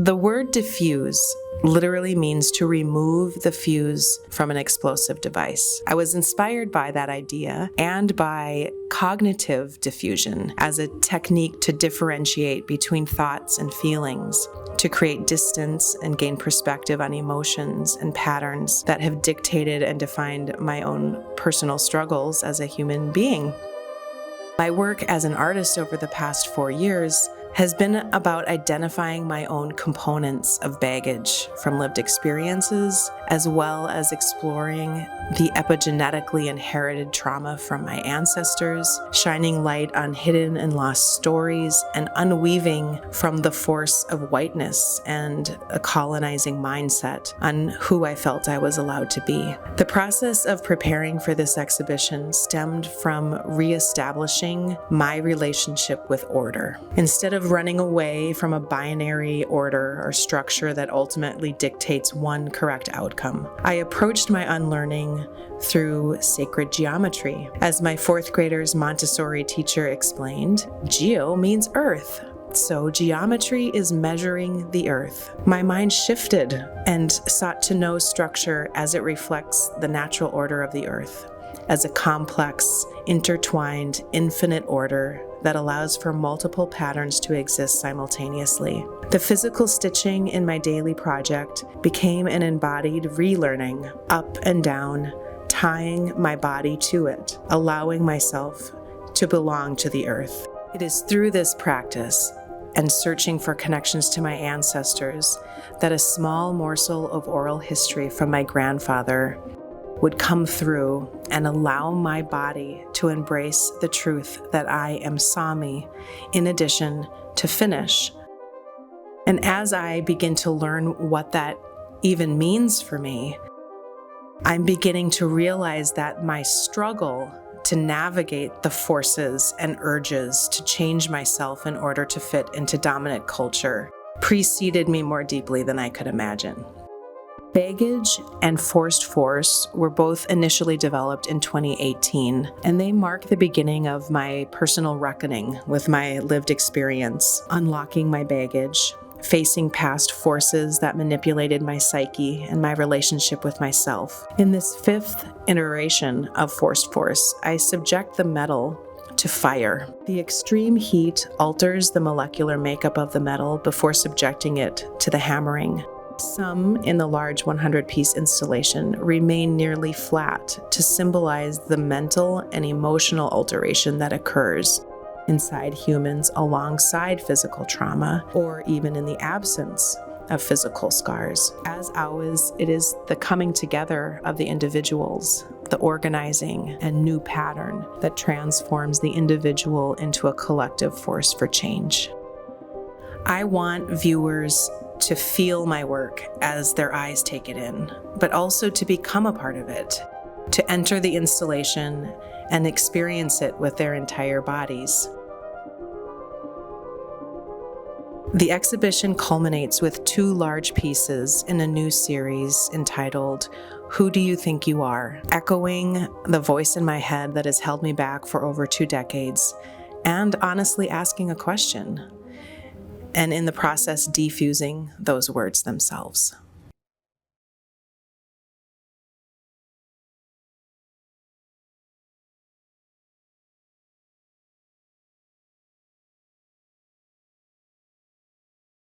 The word diffuse literally means to remove the fuse from an explosive device. I was inspired by that idea and by cognitive diffusion as a technique to differentiate between thoughts and feelings, to create distance and gain perspective on emotions and patterns that have dictated and defined my own personal struggles as a human being. My work as an artist over the past 4 years has been about identifying my own components of baggage from lived experiences, as well as exploring the epigenetically inherited trauma from my ancestors, shining light on hidden and lost stories, and unweaving from the force of whiteness and a colonizing mindset on who I felt I was allowed to be. The process of preparing for this exhibition stemmed from reestablishing my relationship with order. Instead of running away from a binary order or structure that ultimately dictates one correct outcome, I approached my unlearning through sacred geometry. As my 4th grader's Montessori teacher explained, geo means earth. So geometry is measuring the earth. My mind shifted and sought to know structure as it reflects the natural order of the earth, as a complex, intertwined, infinite order that allows for multiple patterns to exist simultaneously. The physical stitching in my daily project became an embodied relearning, up and down, tying my body to it, allowing myself to belong to the earth. It is through this practice and searching for connections to my ancestors that a small morsel of oral history from my grandfather would come through and allow my body to embrace the truth that I am Sami, in addition to Finnish. And as I begin to learn what that even means for me, I'm beginning to realize that my struggle to navigate the forces and urges to change myself in order to fit into dominant culture preceded me more deeply than I could imagine. Baggage and forced force were both initially developed in 2018, and they mark the beginning of my personal reckoning with my lived experience, unlocking my baggage, facing past forces that manipulated my psyche and my relationship with myself. In this 5th iteration of forced force, I subject the metal to fire. The extreme heat alters the molecular makeup of the metal before subjecting it to the hammering. Some in the large 100-piece installation remain nearly flat to symbolize the mental and emotional alteration that occurs inside humans alongside physical trauma, or even in the absence of physical scars. As ours, it is the coming together of the individuals, the organizing and new pattern that transforms the individual into a collective force for change. I want viewers to feel my work as their eyes take it in, but also to become a part of it, to enter the installation and experience it with their entire bodies. The exhibition culminates with 2 large pieces in a new series entitled Who Do You Think You Are?, echoing the voice in my head that has held me back for over 2 decades, and honestly asking a question, and in the process defusing those words themselves.